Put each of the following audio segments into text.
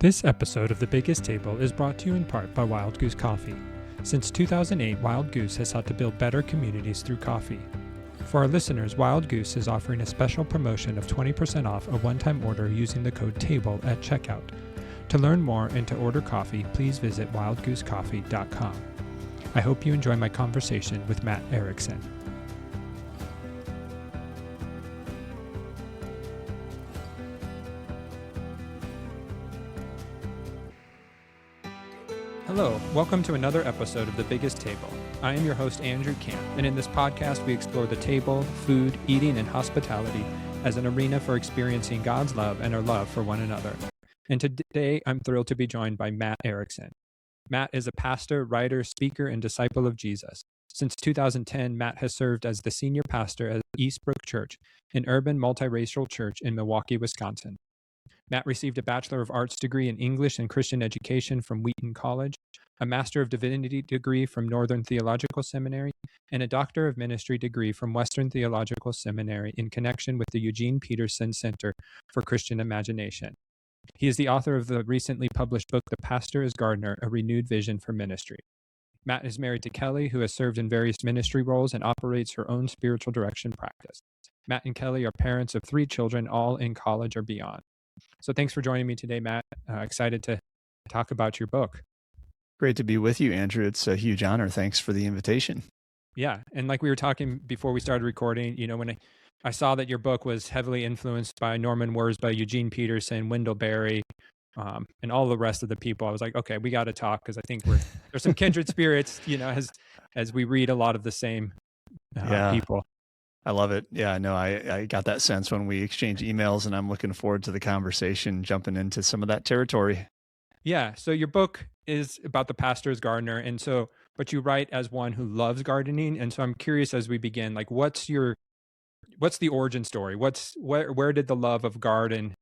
This episode of The Biggest Table is brought to you in part by Wild Goose Coffee. Since 2008, Wild Goose has sought to build better communities through coffee. For our listeners, Wild Goose is offering a special promotion of 20% off a one-time order using the code TABLE at checkout. To learn more and to order coffee, please visit wildgoosecoffee.com. I hope you enjoy my conversation with Matt Erickson. Hello, welcome to another episode of The Biggest Table. I am your host, Andrew Camp, and in this podcast, we explore the table, food, eating, and hospitality as an arena for experiencing God's love and our love for one another. And today, I'm thrilled to be joined by Matt Erickson. Matt is a pastor, writer, speaker, and disciple of Jesus. Since 2010, Matt has served as the senior pastor at Eastbrook Church, an urban multiracial church in Milwaukee, Wisconsin. Matt received a Bachelor of Arts degree in English and Christian Education from Wheaton College, a Master of Divinity degree from Northern Theological Seminary, and a Doctor of Ministry degree from Western Theological Seminary in connection with the Eugene Peterson Center for Christian Imagination. He is the author of the recently published book, The Pastor is Gardener, A Renewed Vision for Ministry. Matt is married to Kelly, who has served in various ministry roles and operates her own spiritual direction practice. Matt and Kelly are parents of 3 children, all in college or beyond. So thanks for joining me today, Matt. Excited to talk about your book. Great to be with you, Andrew. It's a huge honor. Thanks for the invitation. Yeah. And like we were talking before we started recording, you know, when I saw that your book was heavily influenced by Norman Wirzba, Eugene Peterson, Wendell Berry, and all the rest of the people, I was like, okay, we got to talk because I think there's some kindred spirits, you know, as we read a lot of the same people. I love it. Yeah, no, I got that sense when we exchanged emails, and I'm looking forward to the conversation, jumping into some of that territory. Yeah. So your book is about the pastor's gardener. And so, but you write as one who loves gardening. And so I'm curious as we begin, like, what's the origin story? Where did the love of garden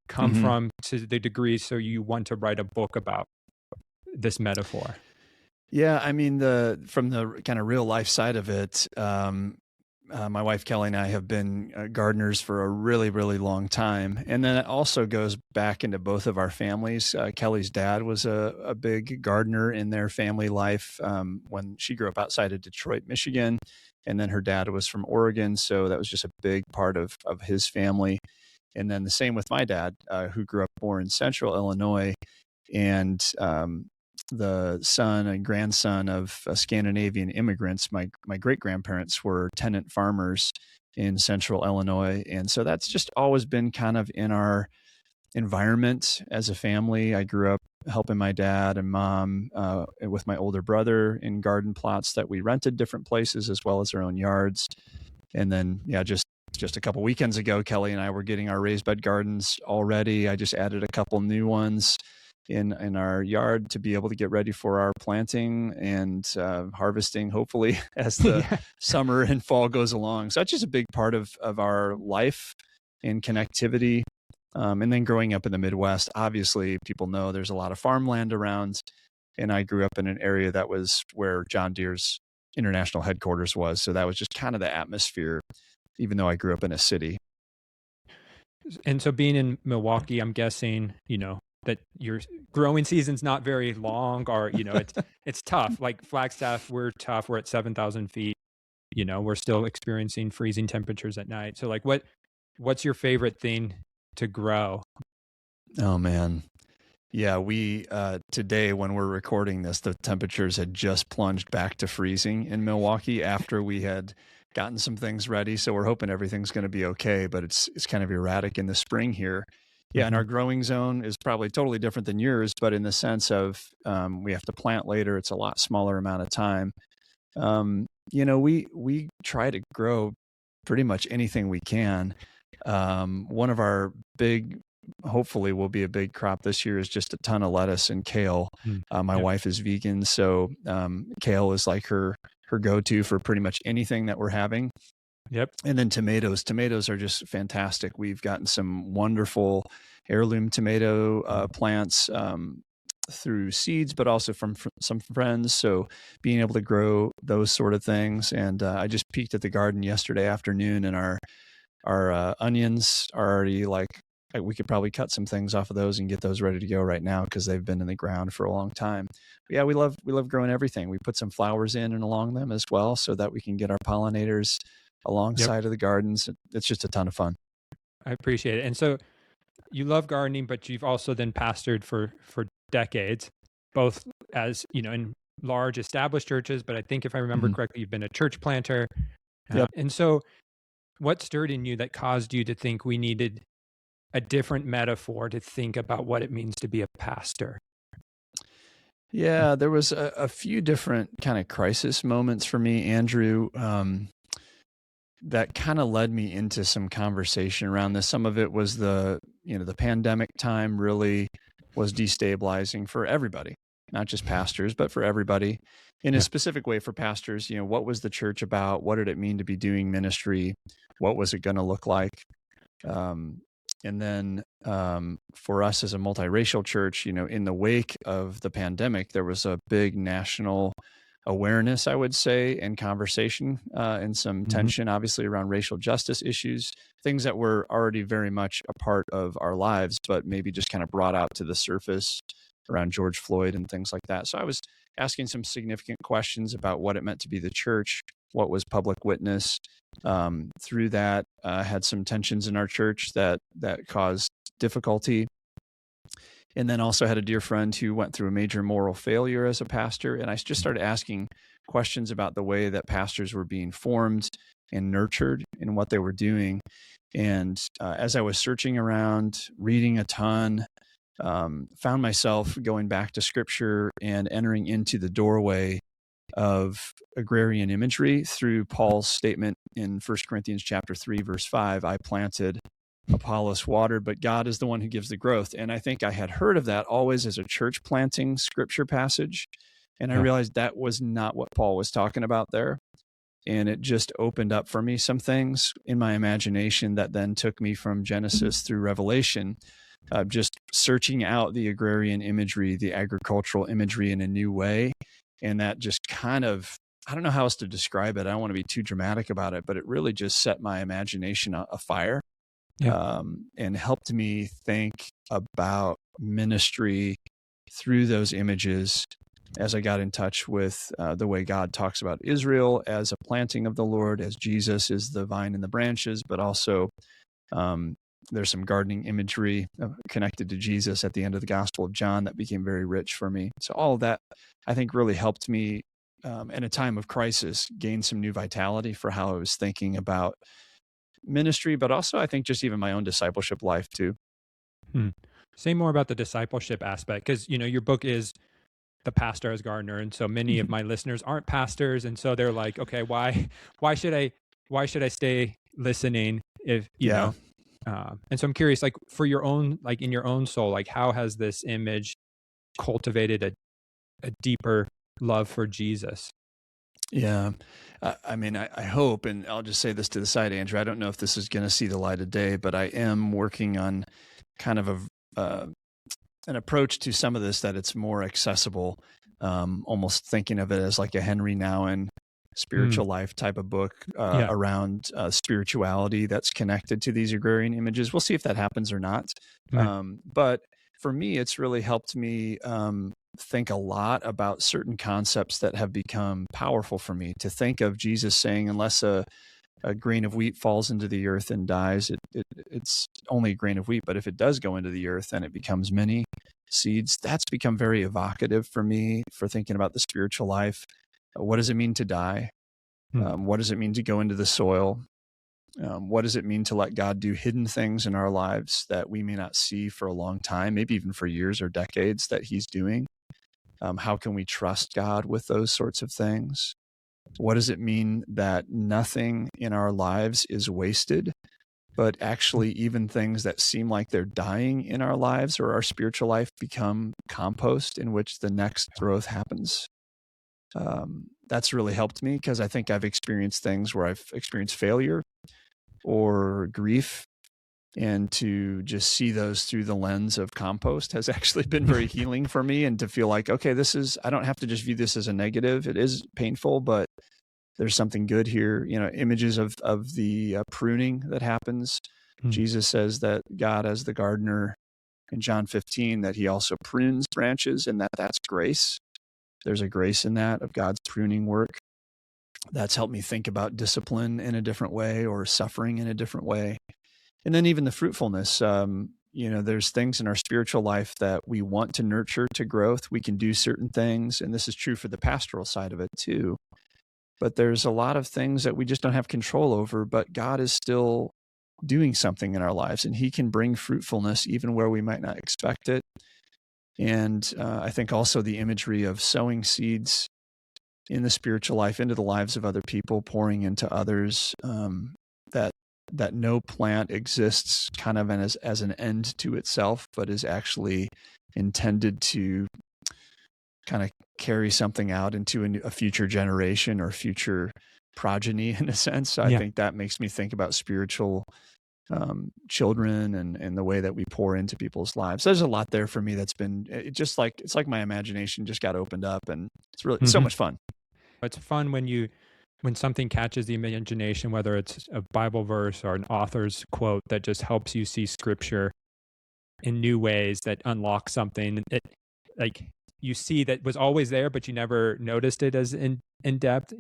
come from to the degree so you want to write a book about this metaphor? Yeah. I mean, from the kind of real life side of it, my wife, Kelly, and I have been gardeners for a really, really long time. And then it also goes back into both of our families. Kelly's dad was a big gardener in their family life when she grew up outside of Detroit, Michigan. And then her dad was from Oregon. So that was just a big part of his family. And then the same with my dad, who grew up more in central Illinois. And the son and grandson of Scandinavian immigrants. My great-grandparents were tenant farmers in central Illinois. And so that's just always been kind of in our environment as a family. I grew up helping my dad and mom with my older brother in garden plots that we rented different places as well as our own yards. And then, just a couple weekends ago, Kelly and I were getting our raised bed gardens all ready. I just added a couple new ones in our yard to be able to get ready for our planting and harvesting, hopefully, as the summer and fall goes along. So that's just a big part of our life and connectivity. And then growing up in the Midwest, obviously, people know there's a lot of farmland around. And I grew up in an area that was where John Deere's international headquarters was. So that was just kind of the atmosphere, even though I grew up in a city. And so being in Milwaukee, I'm guessing, you know, that your growing season's not very long, or, you know, it's tough. Like Flagstaff, we're tough. We're at 7,000 feet. You know, we're still experiencing freezing temperatures at night. So like, what's your favorite thing to grow? Oh man. Yeah. We, today when we're recording this, the temperatures had just plunged back to freezing in Milwaukee after we had gotten some things ready. So we're hoping everything's going to be okay, but it's kind of erratic in the spring here. Yeah, and our growing zone is probably totally different than yours, but in the sense of we have to plant later, it's a lot smaller amount of time. You know, we try to grow pretty much anything we can. One of our hopefully will be a big crop this year is just a ton of lettuce and kale. My wife is vegan, so kale is like her go-to for pretty much anything that we're having. Yep. And then tomatoes. Tomatoes are just fantastic. We've gotten some wonderful heirloom tomato plants through seeds, but also from some friends. So being able to grow those sort of things. And I just peeked at the garden yesterday afternoon, and our onions are already like we could probably cut some things off of those and get those ready to go right now because they've been in the ground for a long time. But yeah, we love growing everything. We put some flowers in and along them as well so that we can get our pollinators Yep. alongside of the gardens. It's just a ton of fun. I appreciate it. And so you love gardening, but you've also then pastored for decades, both as, in large established churches, but I think if I remember Mhm. correctly, you've been a church planter. Yep. And so what stirred in you that caused you to think we needed a different metaphor to think about what it means to be a pastor? Yeah, there was a few different kind of crisis moments for me, Andrew, that kind of led me into some conversation around this. Some of it was the pandemic time really was destabilizing for everybody, not just pastors, but for everybody. In a Yeah. specific way for pastors, what was the church about? What did it mean to be doing ministry? What was it going to look like? And then for us as a multiracial church, in the wake of the pandemic, there was a big national awareness, I would say, and conversation and some tension, obviously, around racial justice issues, things that were already very much a part of our lives, but maybe just kind of brought out to the surface around George Floyd and things like that. So I was asking some significant questions about what it meant to be the church, what was public witness. Through that, had some tensions in our church that caused difficulty. And then also had a dear friend who went through a major moral failure as a pastor. And I just started asking questions about the way that pastors were being formed and nurtured in what they were doing. And as I was searching around, reading a ton, found myself going back to scripture and entering into the doorway of agrarian imagery through Paul's statement in 1 Corinthians chapter 3, verse 5, I planted, Apollos watered, but God is the one who gives the growth. And I think I had heard of that always as a church planting scripture passage. And I realized that was not what Paul was talking about there. And it just opened up for me some things in my imagination that then took me from Genesis through Revelation, just searching out the agrarian imagery, the agricultural imagery in a new way. And that just kind of, I don't know how else to describe it. I don't want to be too dramatic about it, but it really just set my imagination afire. And helped me think about ministry through those images as I got in touch with the way God talks about Israel as a planting of the Lord, as Jesus is the vine and the branches, but also there's some gardening imagery connected to Jesus at the end of the Gospel of John that became very rich for me. So all of that, I think, really helped me in a time of crisis gain some new vitality for how I was thinking about ministry, but also I think just even my own discipleship life too. Say more about the discipleship aspect, because your book is The Pastor as Gardener, and so many of my listeners aren't pastors, and so they're like, okay, why should I stay listening if Yeah. and so I'm curious, like for your own, like in your own soul, like how has this image cultivated a deeper love for Jesus? Yeah. I mean, I hope, and I'll just say this to the side, Andrew, I don't know if this is going to see the light of day, but I am working on kind of an approach to some of this that it's more accessible, almost thinking of it as like a Henry Nouwen spiritual life type of book around spirituality that's connected to these agrarian images. We'll see if that happens or not. But for me, it's really helped me think a lot about certain concepts that have become powerful for me. To think of Jesus saying, unless a grain of wheat falls into the earth and dies, it's only a grain of wheat. But if it does go into the earth and it becomes many seeds, that's become very evocative for me for thinking about the spiritual life. What does it mean to die? What does it mean to go into the soil? What does it mean to let God do hidden things in our lives that we may not see for a long time, maybe even for years or decades that he's doing? How can we trust God with those sorts of things? What does it mean that nothing in our lives is wasted, but actually even things that seem like they're dying in our lives or our spiritual life become compost in which the next growth happens? That's really helped me because I think I've experienced things where I've experienced failure or grief, and to just see those through the lens of compost has actually been very healing for me, and to feel like, okay, I don't have to just view this as a negative. It is painful, but there's something good here. Images of the pruning that happens Jesus says that God, as the gardener in John 15, that he also prunes branches, and that's grace. There's a grace in that of God's pruning work. That's helped me think about discipline in a different way, or suffering in a different way. And then even the fruitfulness, there's things in our spiritual life that we want to nurture to growth. We can do certain things, and this is true for the pastoral side of it too. But there's a lot of things that we just don't have control over, but God is still doing something in our lives, and he can bring fruitfulness even where we might not expect it. And I think also the imagery of sowing seeds in the spiritual life into the lives of other people, pouring into others, that no plant exists kind of as an end to itself, but is actually intended to kind of carry something out into a future generation or future progeny, in a sense. I think that makes me think about spiritual children and the way that we pour into people's lives. There's a lot there for me that's been it's like my imagination just got opened up, and it's really so much fun. It's fun when something catches the imagination, whether it's a Bible verse or an author's quote that just helps you see scripture in new ways, that unlock something. Like you see that was always there, but you never noticed it as in depth.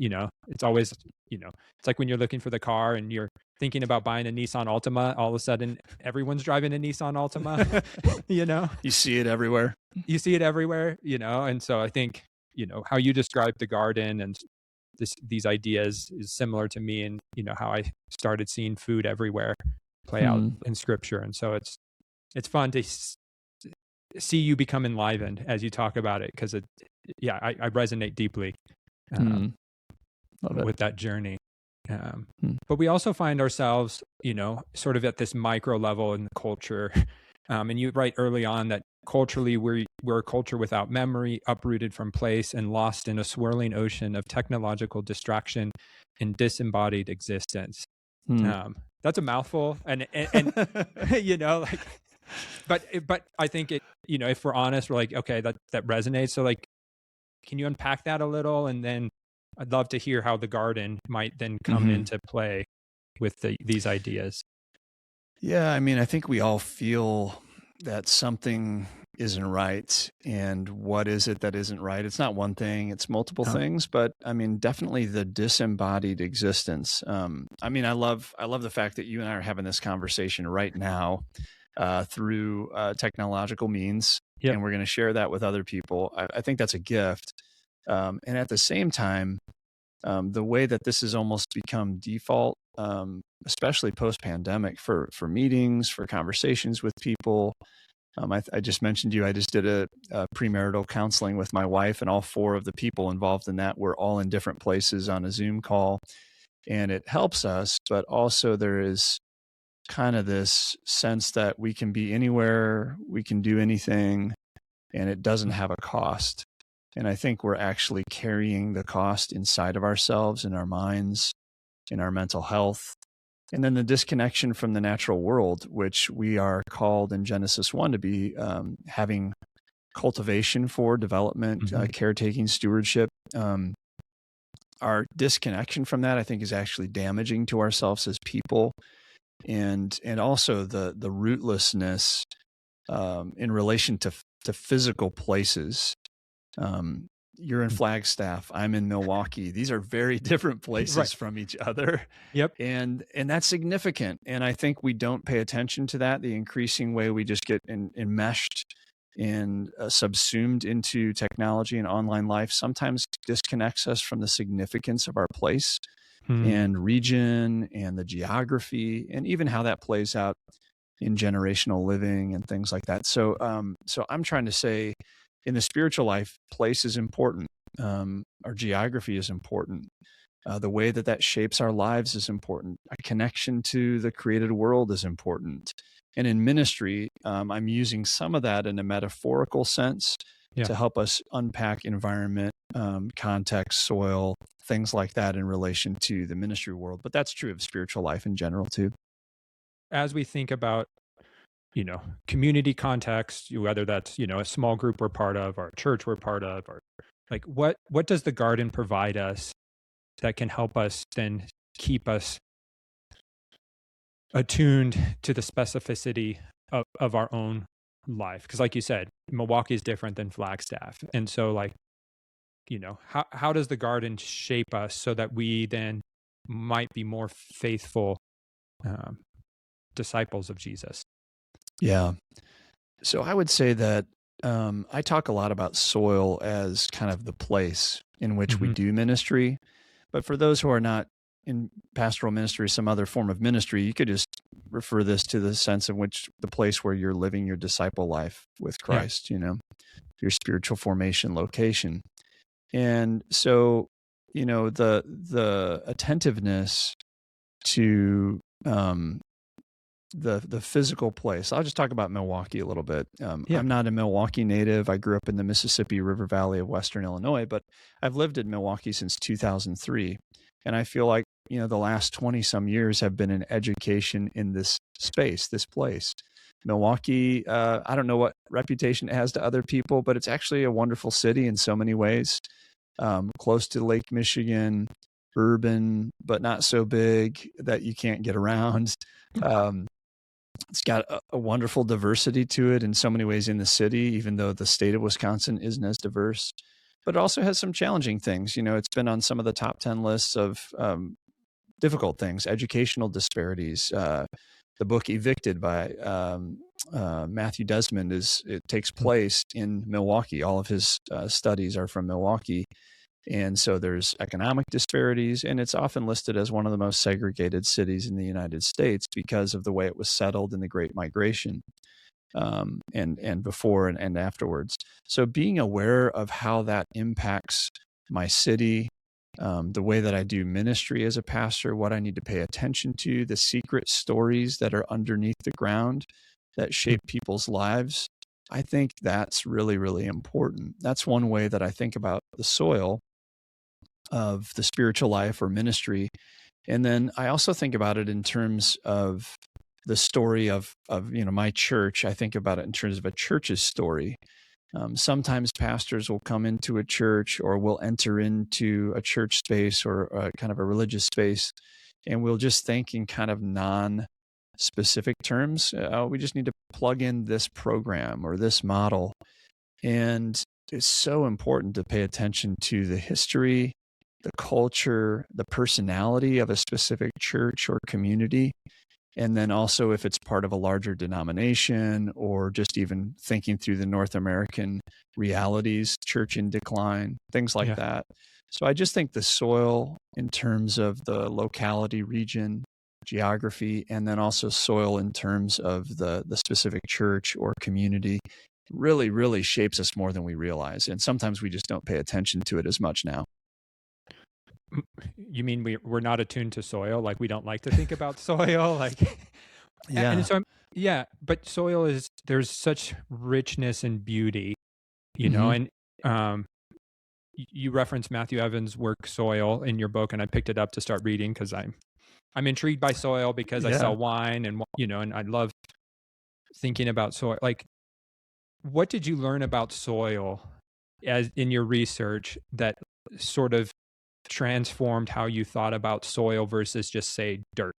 It's always, it's like when you're looking for the car and you're thinking about buying a Nissan Altima, all of a sudden everyone's driving a Nissan Altima. You see it everywhere. And so I think, how you described the garden and these ideas is similar to me, and how I started seeing food everywhere play out in scripture. And so it's fun to see you become enlivened as you talk about it, because I resonate deeply with that journey. But we also find ourselves, sort of at this micro level in the culture. And you write early on that culturally we're a culture without memory, uprooted from place, and lost in a swirling ocean of technological distraction and disembodied existence. That's a mouthful, and but I think it, if we're honest, we're like, okay, that resonates. So like, can you unpack that a little? And then I'd love to hear how the garden might then come into play with these ideas. Yeah, I mean, I think we all feel that something isn't right. And what is it that isn't right? It's not one thing, it's multiple things, but I mean, definitely the disembodied existence. I mean, I love the fact that you and I are having this conversation right now through technological means, and we're going to share that with other people. I think that's a gift. And at the same time, the way that this has almost become default, especially post-pandemic, for meetings, for conversations with people. I just mentioned I just did a premarital counseling with my wife, and all 4 of the people involved in that were all in different places on a Zoom call. And it helps us, but also there is kind of this sense that we can be anywhere, we can do anything, and it doesn't have a cost. And I think we're actually carrying the cost inside of ourselves, in our minds, in our mental health. And then the disconnection from the natural world, which we are called in Genesis 1 to be having cultivation for, development, caretaking, stewardship. Our disconnection from that, I think, is actually damaging to ourselves as people. And also the rootlessness in relation to physical places. You're in Flagstaff, I'm in Milwaukee. These are very different places from each other. Yep. And that's significant. And I think we don't pay attention to that, the increasing way we just get enmeshed and subsumed into technology and online life sometimes disconnects us from the significance of our place and region and the geography, and even how that plays out in generational living and things like that. So I'm trying to say, in the spiritual life, place is important. Our geography is important. The way that shapes our lives is important. A connection to the created world is important. And in ministry, I'm using some of that in a metaphorical sense to help us unpack environment, context, soil, things like that in relation to the ministry world. But that's true of spiritual life in general too. As we think about community context, whether that's, a small group we're part of, or a church we're part of, or like what does the garden provide us that can help us then keep us attuned to the specificity of our own life. Because like you said, Milwaukee is different than Flagstaff. And so like, how does the garden shape us so that we then might be more faithful um, disciples of Jesus? Yeah. So I would say that I talk a lot about soil as kind of the place in which we Mhm. do ministry. But for those who are not in pastoral ministry, some other form of ministry, you could just refer this to the sense in which the place where you're living your disciple life with Yeah. Christ, your spiritual formation location. And so, the attentiveness to the physical place. I'll just talk about Milwaukee a little bit. Yeah. I'm not a Milwaukee native. I grew up in the Mississippi River Valley of Western Illinois, but I've lived in Milwaukee since 2003. And I feel like, the last 20 some years have been an education in this space, this place. Milwaukee, I don't know what reputation it has to other people, but it's actually a wonderful city in so many ways. Close to Lake Michigan, urban, but not so big that you can't get around. Um, it's got a wonderful diversity to it in so many ways in the city, even though the state of Wisconsin isn't as diverse. But it also has some challenging things. It's been on some of the top 10 lists of difficult things, educational disparities. The book Evicted by Matthew Desmond it takes place in Milwaukee. All of his studies are from Milwaukee. And so there's economic disparities, and it's often listed as one of the most segregated cities in the United States because of the way it was settled in the Great Migration, and before and afterwards. So being aware of how that impacts my city, the way that I do ministry as a pastor, what I need to pay attention to, the secret stories that are underneath the ground that shape people's lives, I think that's really, really important. That's one way that I think about the soil of the spiritual life or ministry. And then I also think about it in terms of the story of my church. I think about it in terms of a church's story. Sometimes pastors will come into a church or will enter into a church space or kind of a religious space, and we'll just think in kind of non-specific terms. We just need to plug in this program or this model. And it's so important to pay attention to the history, the culture, the personality of a specific church or community. And then also if it's part of a larger denomination or just even thinking through the North American realities, church in decline, things like Yeah. that. So I just think the soil in terms of the locality, region, geography, and then also soil in terms of the specific church or community really, really shapes us more than we realize. And sometimes we just don't pay attention to it as much now. You mean we're not attuned to soil? Like we don't like to think about soil? Like, Yeah. and so, but soil there's such richness and beauty, Mhm. and you reference Matthew Evans' work Soil in your book, and I picked it up to start reading because I'm intrigued by soil because I Yeah. sell wine and, and I love thinking about soil. Like, what did you learn about soil as in your research that sort of transformed how you thought about soil versus just say dirt?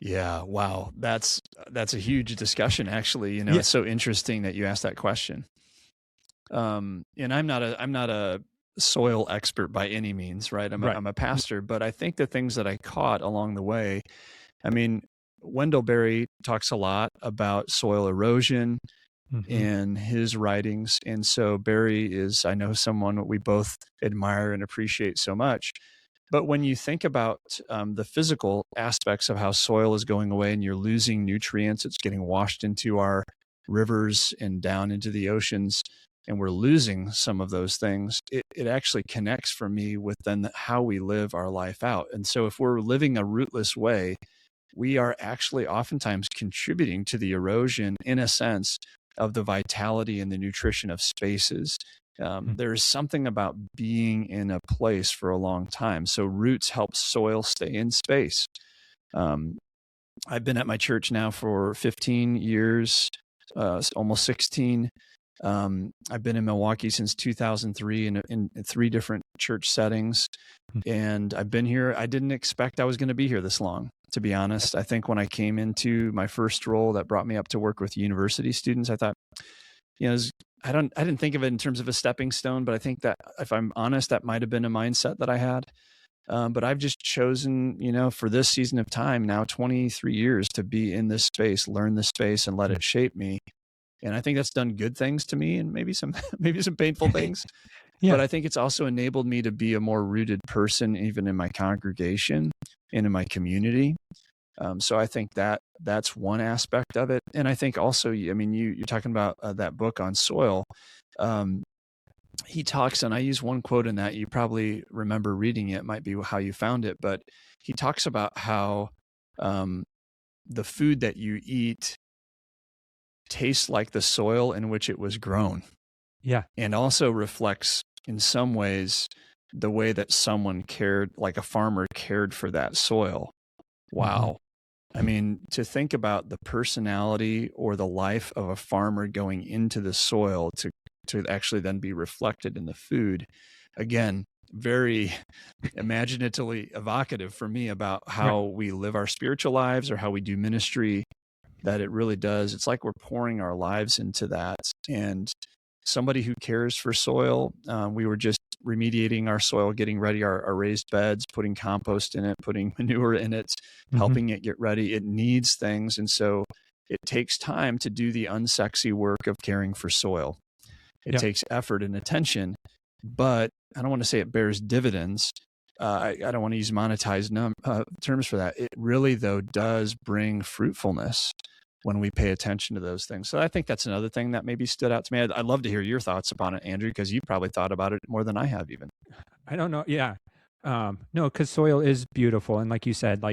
Yeah. Wow. That's a huge discussion, actually. Yeah. It's so interesting that you asked that question. And I'm not a soil expert by any means, right? Right. I'm a pastor, but I think the things that I caught along the way, I mean, Wendell Berry talks a lot about soil erosion Mhm. in his writings. And so Barry is, I know, someone we both admire and appreciate so much. But when you think about the physical aspects of how soil is going away and you're losing nutrients, it's getting washed into our rivers and down into the oceans, and we're losing some of those things, it actually connects for me with then how we live our life out. And so if we're living a rootless way, we are actually oftentimes contributing to the erosion, in a sense, of the vitality and the nutrition of spaces. There's something about being in a place for a long time. So roots help soil stay in space. I've been at my church now for 15 years, almost 16. I've been in Milwaukee since 2003 in 3 different church settings. And I've been here. I didn't expect I was going to be here this long. to be honest. I think when I came into my first role that brought me up to work with university students, I thought, I didn't think of it in terms of a stepping stone, but I think that if I'm honest, that might have been a mindset that I had. But I've just chosen, for this season of time now, 23 years, to be in this space, learn this space, and let it shape me. And I think that's done good things to me, and maybe some painful things. Yeah. But I think it's also enabled me to be a more rooted person, even in my congregation and in my community. So I think that's one aspect of it. And I think also, you're talking about that book on soil. He talks, and I use one quote in that, you probably remember reading it, might be how you found it, but he talks about how the food that you eat tastes like the soil in which it was grown. Yeah. And also reflects in some ways the way that someone cared, like a farmer cared for that soil. Wow. To think about the personality or the life of a farmer going into the soil to actually then be reflected in the food. Again, very imaginatively evocative for me about how we live our spiritual lives or how we do ministry, that it really does. It's like we're pouring our lives into that. And somebody who cares for soil, we were just remediating our soil, getting ready our raised beds, putting compost in it, putting manure in it, helping it get ready. It needs things. And so it takes time to do the unsexy work of caring for soil. It takes effort and attention, but I don't want to say it bears dividends. I don't want to use monetized terms for that. It really, though, does bring fruitfulness when we pay attention to those things. So I think that's another thing that maybe stood out to me. I'd love to hear your thoughts upon it, Andrew, because you probably thought about it more than I have even. I don't know. Yeah. No, because soil is beautiful. And like you said,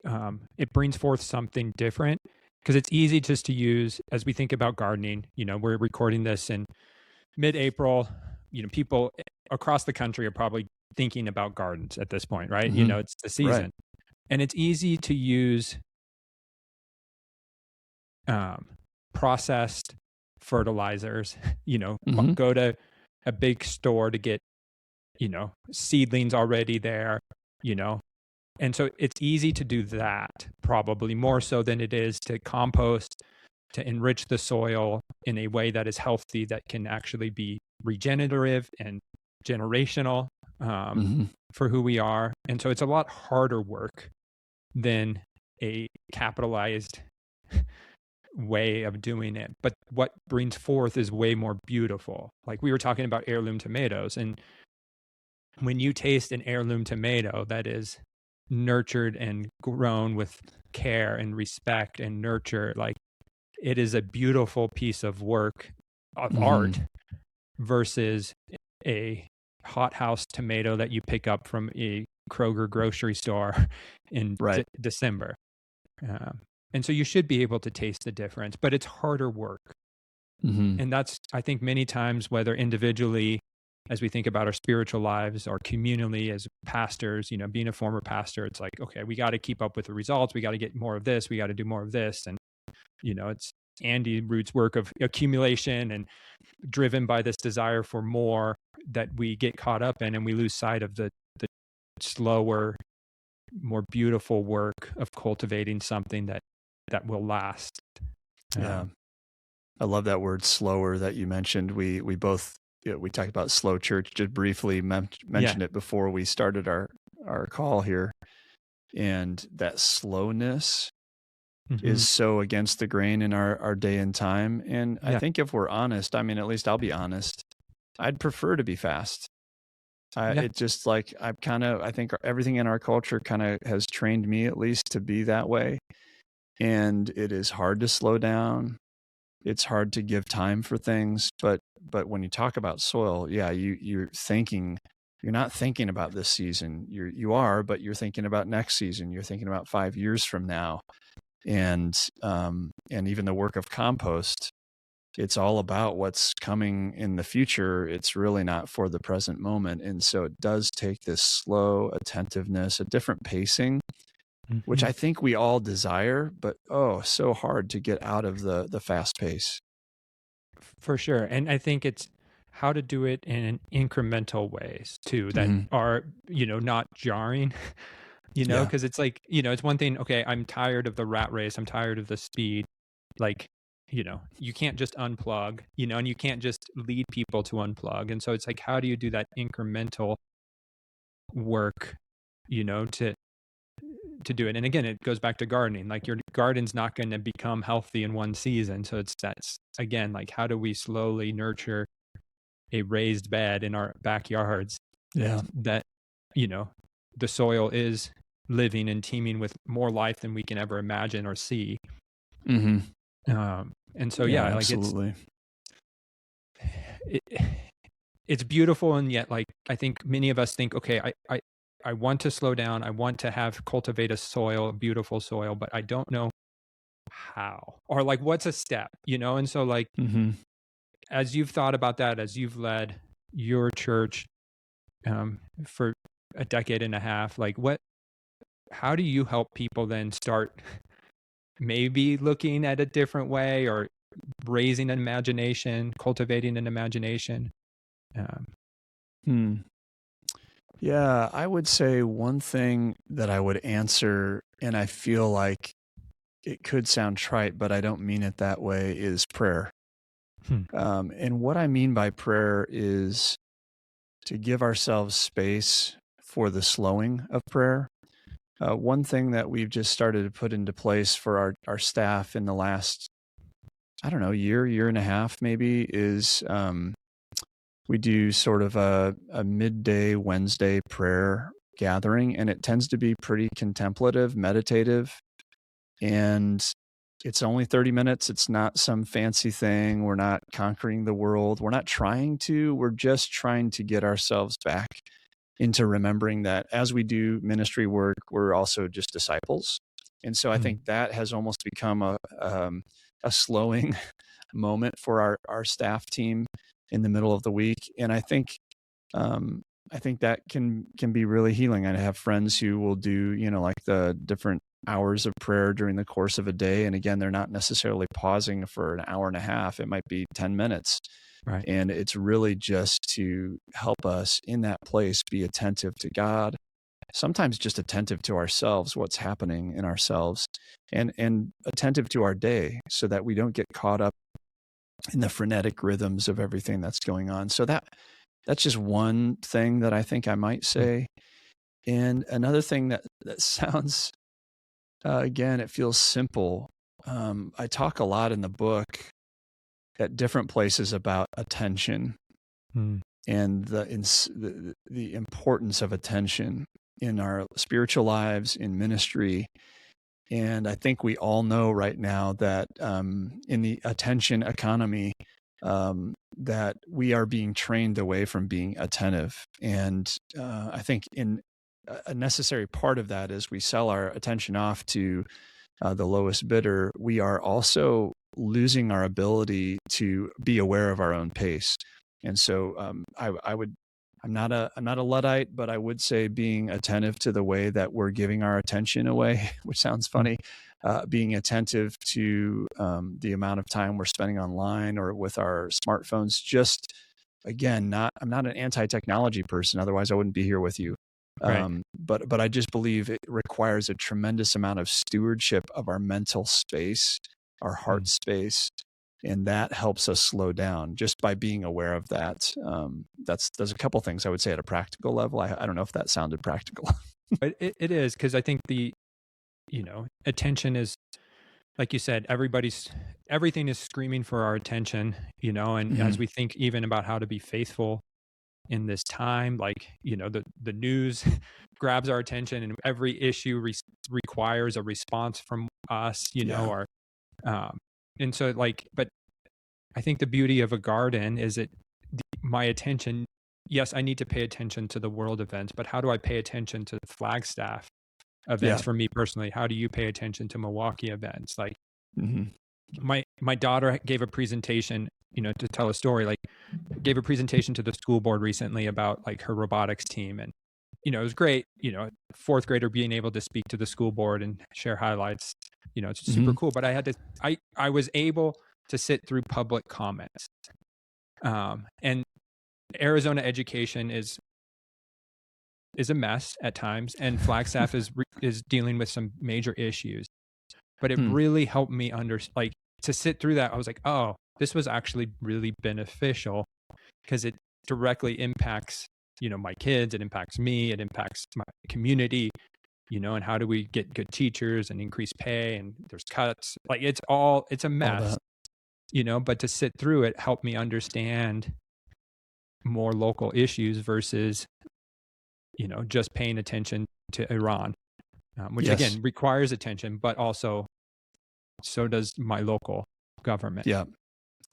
it brings forth something different, because it's easy just to use, as we think about gardening. We're recording this in mid-April. People across the country are probably thinking about gardens at this point, right? It's the season. Right. And it's easy to use processed fertilizers, go to a big store to get, seedlings already there, and so it's easy to do that, probably more so than it is to compost, to enrich the soil in a way that is healthy, that can actually be regenerative and generational for who we are. And so it's a lot harder work than a capitalized way of doing it. But what brings forth is way more beautiful. Like we were talking about heirloom tomatoes. And when you taste an heirloom tomato that is nurtured and grown with care and respect and nurture, like it is a beautiful piece of work of art, versus a hothouse tomato that you pick up from a Kroger grocery store in December. And so you should be able to taste the difference, but it's harder work. And that's, I think, many times, whether individually, as we think about our spiritual lives, or communally as pastors, being a former pastor, it's like, okay, we got to keep up with the results. We got to get more of this. We got to do more of this. And, it's Andy Root's work of accumulation and driven by this desire for more that we get caught up in, and we lose sight of the slower, more beautiful work of cultivating something that will last. Yeah. I love that word slower that you mentioned. We both, we talked about slow church, just briefly mentioned it before we started our call here. And that slowness is so against the grain in our day and time. And I think if we're honest, at least I'll be honest, I'd prefer to be fast. It just like, I think everything in our culture kind of has trained me, at least, to be that way. And it is hard to slow down. It's hard to give time for things. But when you talk about soil, you're not thinking about this season. You are, but you're thinking about next season. You're thinking about 5 years from now. And even the work of compost, it's all about what's coming in the future. It's really not for the present moment. And so it does take this slow attentiveness, a different pacing, which I think we all desire, but so hard to get out of the fast pace. For sure. And I think it's how to do it in incremental ways too, that are, not jarring. Yeah. because it's like, it's one thing, okay, I'm tired of the rat race, I'm tired of the speed. Like, you can't just unplug, and you can't just lead people to unplug. And so it's like, how do you do that incremental work, to do it? And again, it goes back to gardening. Like, your garden's not going to become healthy in one season. So that's again, like, how do we slowly nurture a raised bed in our backyards Yeah. that, the soil is living and teeming with more life than we can ever imagine or see. Mm-hmm. And so, Yeah, yeah, like absolutely. it, it's beautiful. And yet, like, I think many of us think, okay, I want to slow down. I want to cultivate a beautiful soil, but I don't know how, or like, what's a step, And so, like, Mm-hmm. as you've thought about that, as you've led your church for a decade and a half, like, how do you help people then start maybe looking at a different way, or raising an imagination, cultivating an imagination? Um, Hmm. Yeah, I would say one thing that I would answer, and I feel like it could sound trite, but I don't mean it that way, is prayer. hmm, And what I mean by prayer is to give ourselves space for the slowing of prayer. One thing that we've just started to put into place for our staff in the last, I don't know, year and a half maybe, is we do sort of a midday Wednesday prayer gathering, and it tends to be pretty contemplative, meditative, and it's only 30 minutes. It's not some fancy thing. We're not conquering the world. We're not trying to. We're just trying to get ourselves back into remembering that as we do ministry work, we're also just disciples. And so I hmm, think that has almost become a slowing moment for our staff team in the middle of the week. And um, I think that can be really healing. I have friends who will do, like the different hours of prayer during the course of a day. And again, they're not necessarily pausing for an hour and a half. It might be 10 minutes. right. And it's really just to help us in that place be attentive to God, sometimes just attentive to ourselves, what's happening in ourselves, and attentive to our day so that we don't get caught up in the frenetic rhythms of everything that's going on. So that's just one thing that I think I might Hmm, say. And another thing that sounds, again, it feels simple. I talk a lot in the book at different places about attention hmm, and the importance of attention in our spiritual lives, in ministry. And I think we all know right now that in the attention economy, that we are being trained away from being attentive. And I think in a necessary part of that is we sell our attention off to the lowest bidder. We are also losing our ability to be aware of our own pace. And so I would, I'm not a Luddite, but I would say being attentive to the way that we're giving our attention away, which sounds hmm, funny, being attentive to the amount of time we're spending online or with our smartphones. Just again, I'm not an anti-technology person. Otherwise, I wouldn't be here with you. right. But I just believe it requires a tremendous amount of stewardship of our mental space, our Hmm. heart space, and that helps us slow down just by being aware of that. There's a couple things I would say at a practical level. I don't know if that sounded practical. But it is, because I think attention is, like you said, everything is screaming for our attention, and Mm-hmm. as we think even about how to be faithful in this time, like, the news grabs our attention, and every issue requires a response from us, Yeah. or um and so, like, but I think the beauty of a garden is my attention, yes, I need to pay attention to the world events, but how do I pay attention to Flagstaff events? Yeah. For me personally, how do you pay attention to Milwaukee events? Like, Mm-hmm. my daughter gave a presentation, to tell a story, like, gave a presentation to the school board recently about, like, her robotics team. And it was great, fourth grader being able to speak to the school board and share highlights. It's Mm-hmm. super cool. But I was able to sit through public comments. And Arizona education is is a mess at times, and Flagstaff is dealing with some major issues. But it really helped me to sit through that. I was like, oh, this was actually really beneficial because it directly impacts, my kids. It impacts me. It impacts my community, and how do we get good teachers and increase pay, and there's cuts. Like it's a mess, but to sit through it helped me understand more local issues versus, just paying attention to Iran, which again requires attention, but also so does my local government. Yeah.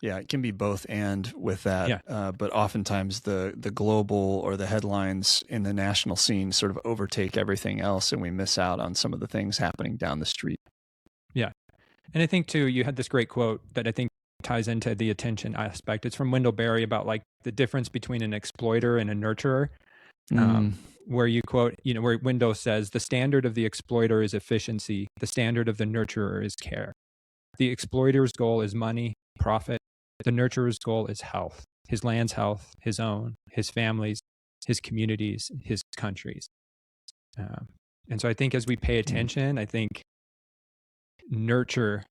Yeah, it can be both and with that. Yeah. But oftentimes the global or the headlines in the national scene sort of overtake everything else, and we miss out on some of the things happening down the street. Yeah. And I think too, you had this great quote that I think ties into the attention aspect. It's from Wendell Berry about like the difference between an exploiter and a nurturer. Where you quote, where Wendell says, the standard of the exploiter is efficiency. The standard of the nurturer is care. The exploiter's goal is money, profit. The nurturer's goal is health, his land's health, his own, his family's, his communities, his countries. And so I think as we pay attention, I think nurture,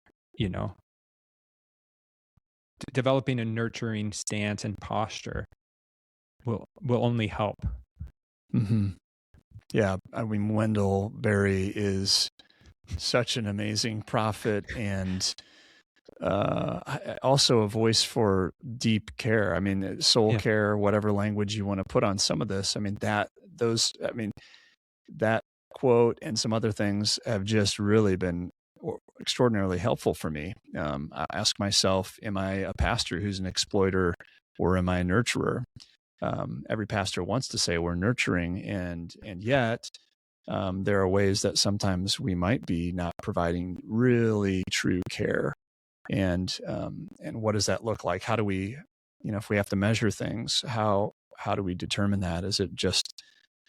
developing a nurturing stance and posture will only help. Yeah, I mean, Wendell Berry is such an amazing prophet, and also a voice for deep care. I mean, soul care, whatever language you want to put on some of this. I mean, that quote and some other things have just really been extraordinarily helpful for me. I ask myself, am I a pastor who's an exploiter, or am I a nurturer? Every pastor wants to say we're nurturing, and yet there are ways that sometimes we might be not providing really true care. And what does that look like? How do we, if we have to measure things, how do we determine that? Is it just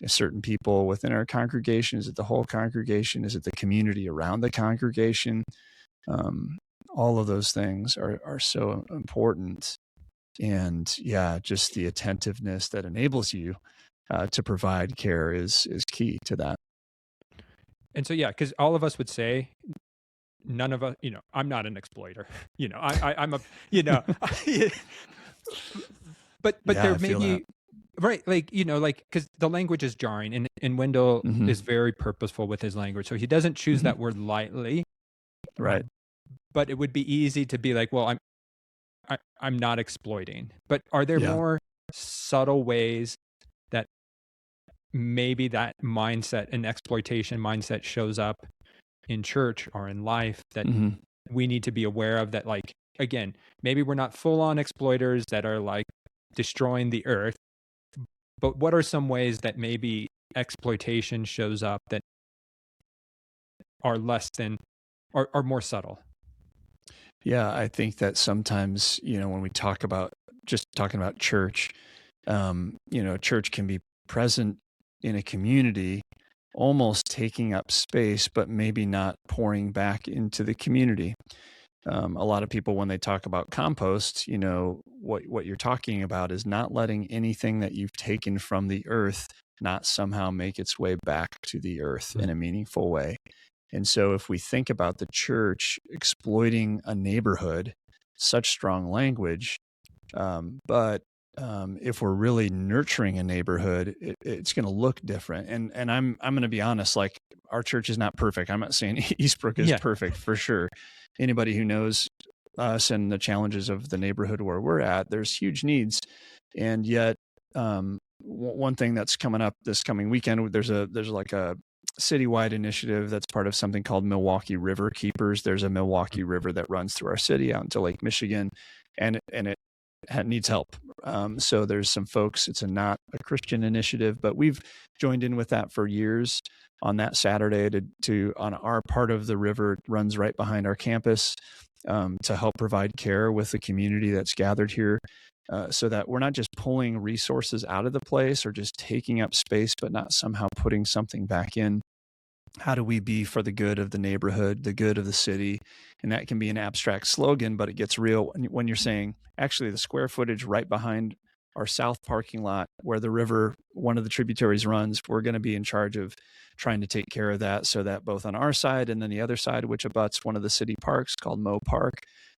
certain people within our congregation? Is it the whole congregation? Is it the community around the congregation? All of those things are so important. And yeah, just the attentiveness that enables you to provide care is key to that. And so, yeah, because all of us would say, none of us, I'm not an exploiter. I'm a, but there may be, right, because the language is jarring, and Wendell is very purposeful with his language, so he doesn't choose that word lightly, right? But it would be easy to be like, well, I'm not exploiting. But are there more subtle ways that maybe that mindset, an exploitation mindset, shows up in church or in life that we need to be aware of? That, like, again, maybe we're not full on exploiters that are like destroying the earth, but what are some ways that maybe exploitation shows up that are less than, are more subtle? Yeah, I think that sometimes, when we talking about church, church can be present in a community, almost taking up space, but maybe not pouring back into the community. A lot of people, when they talk about compost, what you're talking about is not letting anything that you've taken from the earth not somehow make its way back to the earth in a meaningful way. And so if we think about the church exploiting a neighborhood, such strong language, but if we're really nurturing a neighborhood, it's going to look different. And I'm going to be honest, like, our church is not perfect. I'm not saying Eastbrook is perfect, for sure. Anybody who knows us and the challenges of the neighborhood where we're at, there's huge needs. And yet, one thing that's coming up this coming weekend, there's like a citywide initiative that's part of something called Milwaukee River Keepers. There's a Milwaukee River that runs through our city out into Lake Michigan, and it needs help. So there's some folks, it's not a Christian initiative, but we've joined in with that for years on that Saturday to on our part of the river. It runs right behind our campus, to help provide care with the community that's gathered here. So that we're not just pulling resources out of the place or just taking up space, but not somehow putting something back in. How do we be for the good of the neighborhood, the good of the city? And that can be an abstract slogan, but it gets real when you're saying, actually, the square footage right behind our south parking lot where the river, one of the tributaries runs, we're going to be in charge of trying to take care of that so that both on our side and then the other side, which abuts one of the city parks called Moe Park,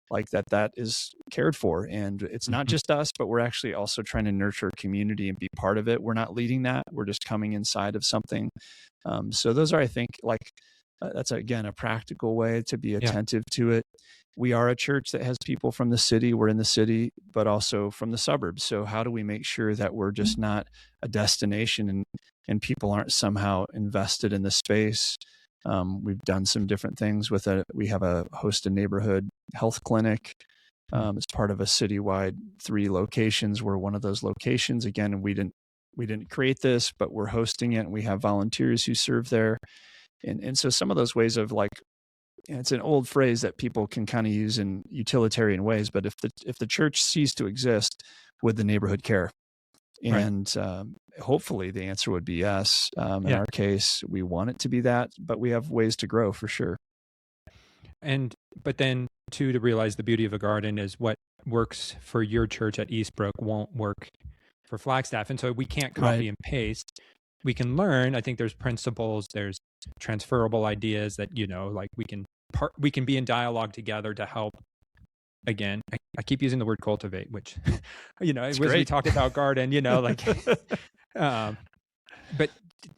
like that is cared for. And it's not Mhm. just us, but we're actually also trying to nurture community and be part of it. We're not leading that. We're just coming inside of something. So those are, I think, like, that's again a practical way to be Yeah. attentive to it. We are a church that has people from the city. We're in the city, but also from the suburbs. So how do we make sure that we're just not a destination and people aren't somehow invested in the space? We've done some different things with it. We have a host a neighborhood health clinic. It's part of a citywide 3 locations. We're one of those locations. Again, we didn't create this, but we're hosting it. And we have volunteers who serve there. And so some of those ways of like, it's an old phrase that people can kind of use in utilitarian ways, but if the church ceased to exist, would the neighborhood care? Right. And hopefully the answer would be yes. In Yeah. our case, we want it to be that, but we have ways to grow for sure. But then too, to realize the beauty of a garden is what works for your church at Eastbrook won't work for Flagstaff. And so we can't copy Right. and paste. We can learn. I think there's principles, there's transferable ideas that, like we can be in dialogue together to help. Again, I keep using the word cultivate, which, It's as we great. talked about garden, like, but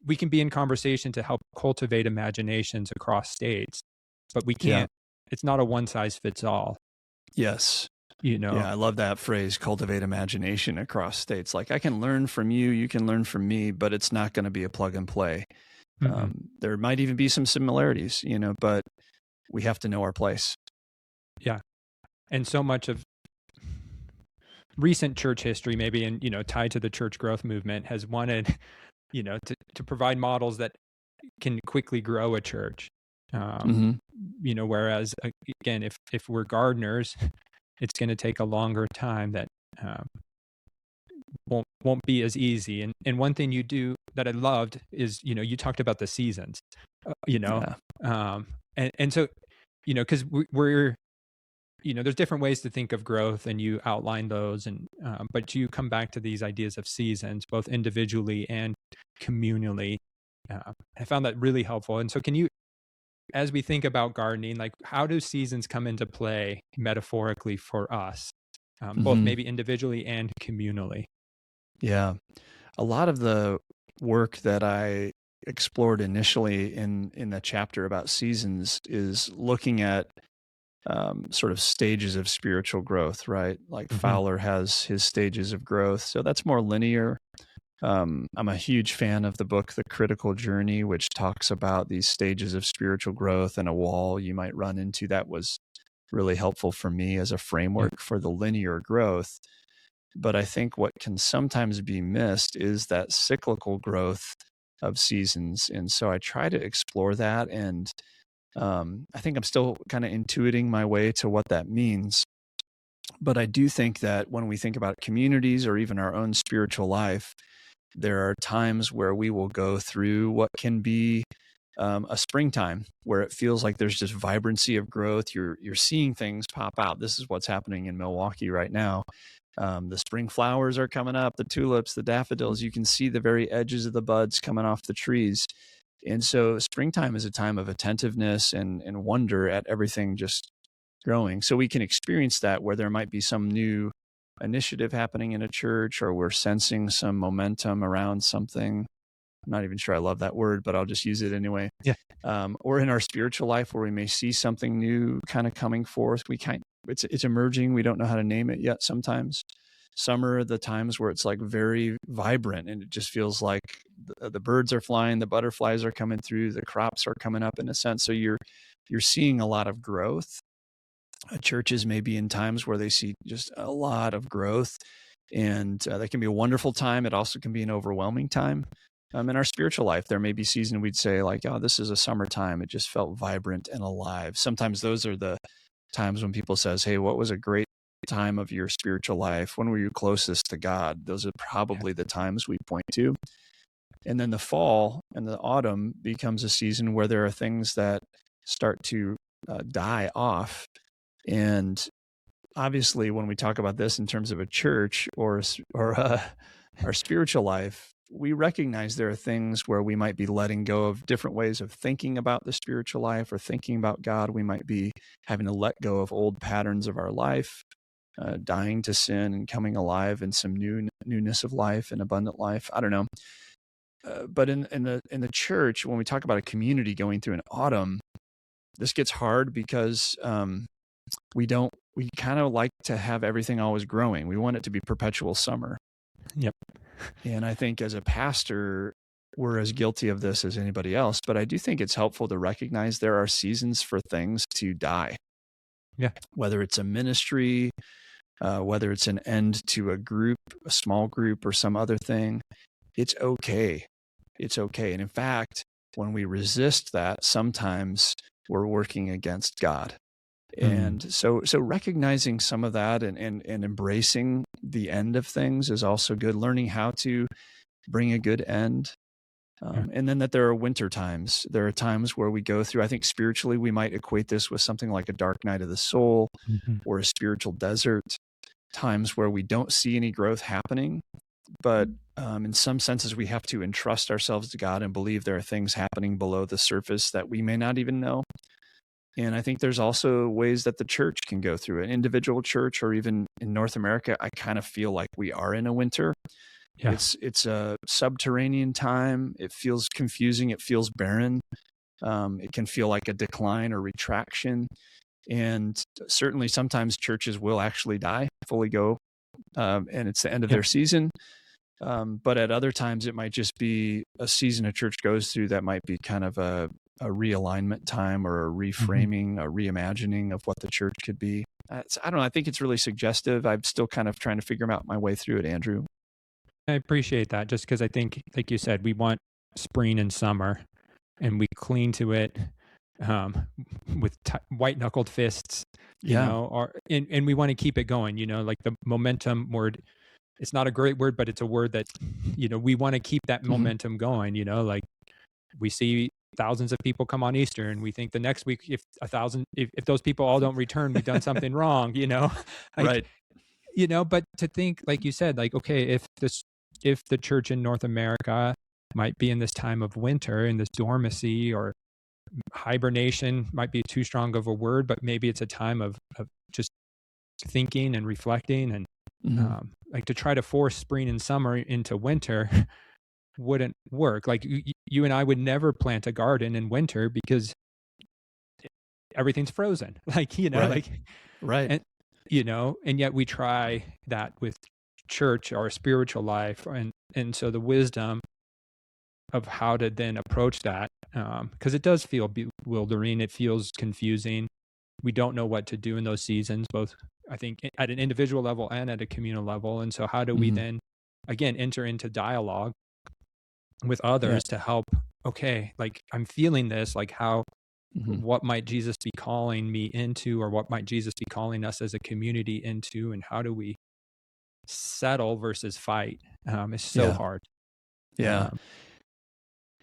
we can be in conversation to help cultivate imaginations across states, but we Yeah. can't, it's not a one size fits all, Yes. you know? Yeah, I love that phrase, cultivate imagination across states. Like I can learn from you, you can learn from me, but it's not going to be a plug and play. Mhm. There might even be some similarities, but we have to know our place. Yeah. And so much of recent church history, maybe, and, tied to the church growth movement has wanted, to provide models that can quickly grow a church. Mhm. Whereas again, if we're gardeners, it's going to take a longer time that won't be as easy. And one thing you do that I loved is, you talked about the seasons, Yeah. and so, because we're, there's different ways to think of growth, and you outline those, and but you come back to these ideas of seasons, both individually and communally. I found that really helpful. And so, can you, as we think about gardening, like how do seasons come into play metaphorically for us, both Mhm. maybe individually and communally? Yeah. A lot of the work that I explored initially in the chapter about seasons is looking at sort of stages of spiritual growth, right? Like Mhm. Fowler has his stages of growth. So that's more linear. I'm a huge fan of the book, The Critical Journey, which talks about these stages of spiritual growth and a wall you might run into. That was really helpful for me as a Yeah. framework for the linear growth. But I think what can sometimes be missed is that cyclical growth of seasons. And so I try to explore that. And I think I'm still kind of intuiting my way to what that means. But I do think that when we think about communities or even our own spiritual life, there are times where we will go through what can be a springtime where it feels like there's just vibrancy of growth. You're seeing things pop out. This is what's happening in Milwaukee right now. The spring flowers are coming up, the tulips, the daffodils. You can see the very edges of the buds coming off the trees. And so springtime is a time of attentiveness and wonder at everything just growing. So we can experience that where there might be some new initiative happening in a church or we're sensing some momentum around something. I'm not even sure I love that word, but I'll just use it anyway. Yeah. Or in our spiritual life where we may see something new kind of coming forth. It's emerging. We don't know how to name it yet sometimes. Summer are the times where it's like very vibrant and it just feels like the birds are flying, the butterflies are coming through, the crops are coming up in a sense. So you're seeing a lot of growth. Churches may be in times where they see just a lot of growth, and that can be a wonderful time. It also can be an overwhelming time. In our spiritual life, there may be season we'd say like, oh, this is a summertime. It just felt vibrant and alive. Sometimes those are the times when people says, hey, what was a great time of your spiritual life? When were you closest to God? Those are probably the times we point to. And then the fall and the autumn becomes a season where there are things that start to die off. And obviously, when we talk about this in terms of a church or our spiritual life, we recognize there are things where we might be letting go of different ways of thinking about the spiritual life or thinking about God. We might be having to let go of old patterns of our life, dying to sin and coming alive in some newness of life and abundant life. I don't know. But in the church, when we talk about a community going through an autumn, this gets hard because we kind of like to have everything always growing. We want it to be perpetual summer. Yep. And I think as a pastor, we're as guilty of this as anybody else. But I do think it's helpful to recognize there are seasons for things to die. Yeah. Whether it's a ministry, whether it's an end to a group, a small group, or some other thing, it's okay. It's okay. And in fact, when we resist that, sometimes we're working against God. And so recognizing some of that and embracing the end of things is also good. Learning how to bring a good end. And then that there are winter times. There are times where we go through, I think spiritually, we might equate this with something like a dark night of the soul or a spiritual desert, times where we don't see any growth happening. But in some senses, we have to entrust ourselves to God and believe there are things happening below the surface that we may not even know. And I think there's also ways that the church can go through it. Individual church, or even in North America, I kind of feel like we are in a winter. Yeah. It's a subterranean time. It feels confusing. It feels barren. It can feel like a decline or retraction. And certainly sometimes churches will actually die, fully go, and it's the end of their season. But at other times, it might just be a season a church goes through that might be kind of a realignment time or a reframing, a reimagining of what the church could be. I don't know. I think it's really suggestive. I'm still kind of trying to figure out my way through it, Andrew. I appreciate that, just because I think, like you said, we want spring and summer, and we cling to it with white-knuckled fists, you know, and we want to keep it going, you know, like the momentum word. It's not a great word, but it's a word that, you know, we want to keep that momentum going, you know, like we see thousands of people come on Easter and we think the next week, if those people all don't return, we've done something wrong, you know, like, right. You know, but to think, like you said, like, okay, if the church in North America might be in this time of winter, in this dormancy or hibernation, might be too strong of a word, but maybe it's a time of just thinking and reflecting, and like to try to force spring and summer into winter wouldn't work. Like you and I would never plant a garden in winter because everything's frozen. Like, you know, right. And, you know, and yet we try that with church or spiritual life. And so the wisdom of how to then approach that, because it does feel bewildering. It feels confusing. We don't know what to do in those seasons, both, I think, at an individual level and at a communal level. And so how do we then, again, enter into dialogue with others to help, okay, like I'm feeling this, like how, what might Jesus be calling me into, or what might Jesus be calling us as a community into, and how do we settle versus fight? It's so hard. Yeah.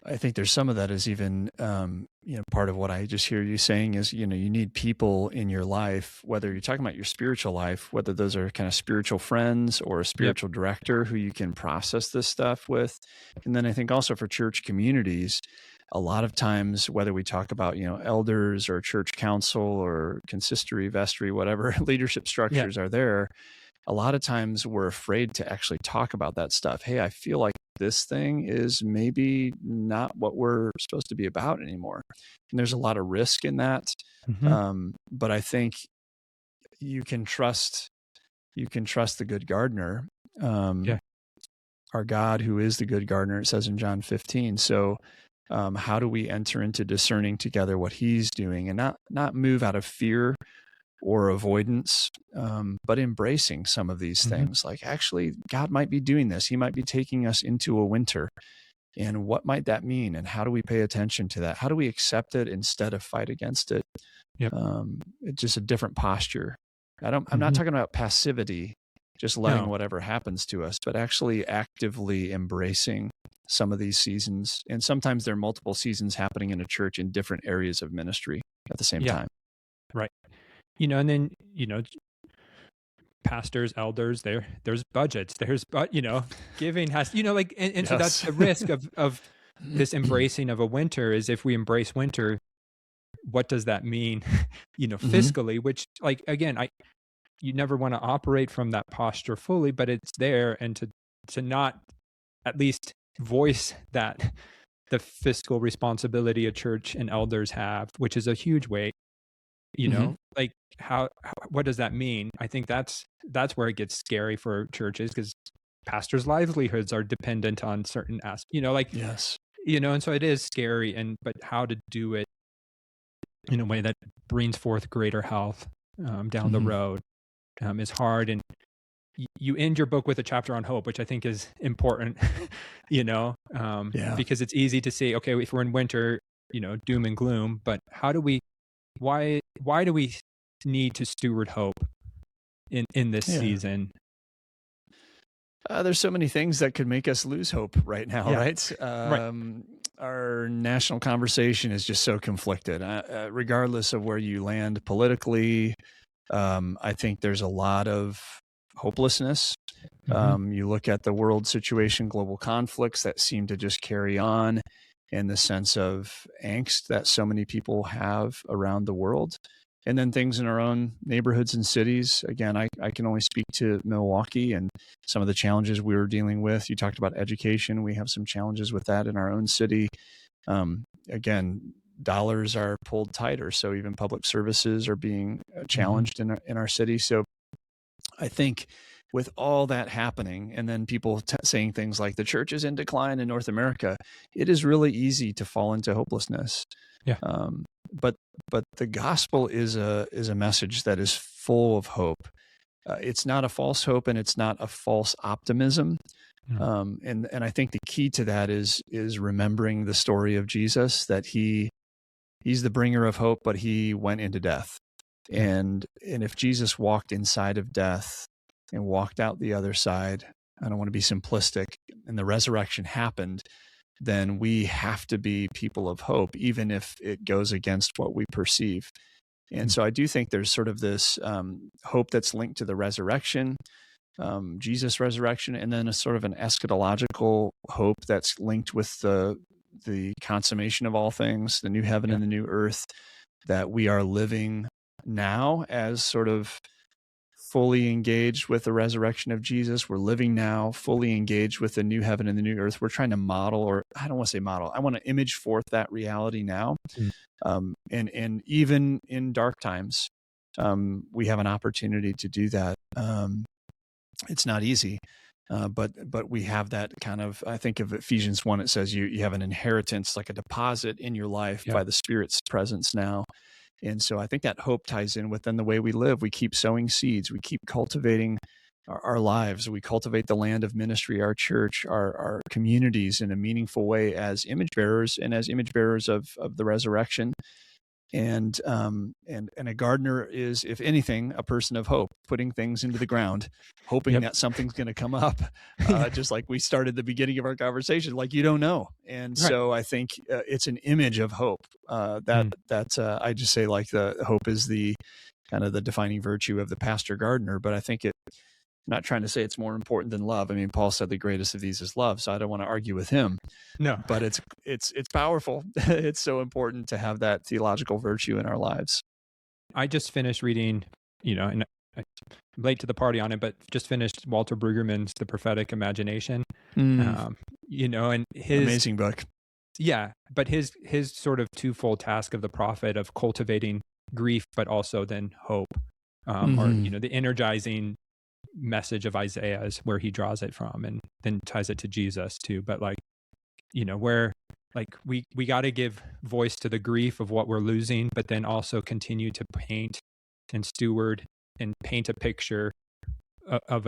I think there's some of that is even, you know, part of what I just hear you saying is, you know, you need people in your life, whether you're talking about your spiritual life, whether those are kind of spiritual friends or a spiritual director who you can process this stuff with. And then I think also for church communities, a lot of times, whether we talk about, you know, elders or church council or consistory, vestry, whatever leadership structures are there, a lot of times we're afraid to actually talk about that stuff. Hey, I feel like this thing is maybe not what we're supposed to be about anymore. And there's a lot of risk in that. But I think you can trust the good gardener, our God who is the good gardener, it says in John 15. So how do we enter into discerning together what he's doing and not move out of fear or avoidance, but embracing some of these things? Like, actually, God might be doing this. He might be taking us into a winter. And what might that mean? And how do we pay attention to that? How do we accept it instead of fight against it? It's just a different posture. I'm not talking about passivity, just letting whatever happens to us, but actually actively embracing some of these seasons. And sometimes there are multiple seasons happening in a church in different areas of ministry at the same time. Right. You know, and then, you know, pastors, elders, there's budgets, giving has, and so that's Yes. the risk of this embracing of a winter. Is if we embrace winter, what does that mean, Mhm. fiscally, which, like, again, you never want to operate from that posture fully, but it's there. And to not at least voice that the fiscal responsibility a church and elders have, which is a huge weight, Mhm. like what does that mean? I think that's where it gets scary for churches, because pastors' livelihoods are dependent on certain Yes. and so it is scary. But how to do it in a way that brings forth greater health, down the Mhm. road, is hard. And you end your book with a chapter on hope, which I think is important, Yeah. because it's easy to say, okay, if we're in winter, doom and gloom, but why do we need to steward hope in this Yeah. season? There's so many things that could make us lose hope right now, Yeah. right? Right. Our national conversation is just so conflicted. Regardless of where you land politically, I think there's a lot of hopelessness. Hmm. You look at the world situation, global conflicts that seem to just carry on, and the sense of angst that so many people have around the world. And then things in our own neighborhoods and cities. Again, I can only speak to Milwaukee and some of the challenges we were dealing with. You talked about education. We have some challenges with that in our own city. Again, dollars are pulled tighter, so even public services are being Hmm. challenged in our city. So I think with all that happening, and then people saying things like the church is in decline in North America, it is really easy to fall into hopelessness. Yeah. Um, but the gospel is a message that is full of hope. It's not a false hope, and it's not a false optimism. Mm. And I think the key to that is remembering the story of Jesus, that he's the bringer of hope, but he went into death. Yeah. And if Jesus walked inside of death and walked out the other side, I don't want to be simplistic, and the resurrection happened, then we have to be people of hope, even if it goes against what we perceive. And Mm. so I do think there's sort of this hope that's linked to the resurrection, Jesus' resurrection, and then a sort of an eschatological hope that's linked with the consummation of all things, the new heaven Yeah. and the new earth, that we are living now as sort of fully engaged with the resurrection of Jesus. We're living now fully engaged with the new heaven and the new earth. We're trying to model, or I don't want to say model, I want to image forth that reality now. Mm. And even in dark times, we have an opportunity to do that. It's not easy, but we have that kind of. I think of Ephesians 1. It says you have an inheritance, like a deposit in your life Yeah. by the Spirit's presence now. And so I think that hope ties in within the way we live. We keep sowing seeds. We keep cultivating our lives. We cultivate the land of ministry, our church, our communities in a meaningful way as image bearers, and as image bearers of the resurrection. And a gardener is, if anything, a person of hope, putting things into the ground, hoping Yep. that something's going to come up, Yeah. just like we started the beginning of our conversation, like you don't know. And Right. so I think it's an image of hope. Mm. I just say, like, the hope is the kind of the defining virtue of the pastor gardener. But I think I'm not trying to say it's more important than love. I mean, Paul said the greatest of these is love, so I don't want to argue with him. No. But it's powerful. It's so important to have that theological virtue in our lives. I just finished reading, and I'm late to the party on it, but just finished Walter Brueggemann's The Prophetic Imagination. Mm, Um, and his, amazing book. yeah, but his sort of twofold task of the prophet, of cultivating grief, but also then hope, or Mm-hmm. the energizing message of Isaiah is where he draws it from, and then ties it to Jesus too. But where, like, we got to give voice to the grief of what we're losing, but then also continue to paint and steward and paint a picture of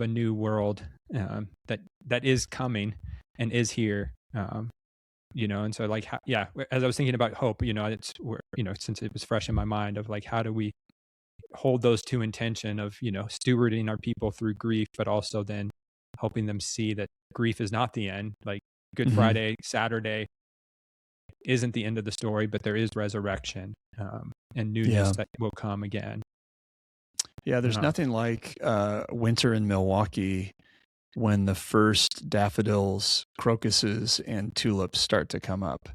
a new world, that is coming and is here. And so, like, yeah, as I was thinking about hope, it's where, since it was fresh in my mind, of like, how do we hold those two in tension of, stewarding our people through grief, but also then helping them see that grief is not the end. Like, Good Mm-hmm. Friday, Saturday isn't the end of the story, but there is resurrection, and newness Yeah. that will come again. Yeah, there's No. nothing like winter in Milwaukee when the first daffodils, crocuses, and tulips start to come up.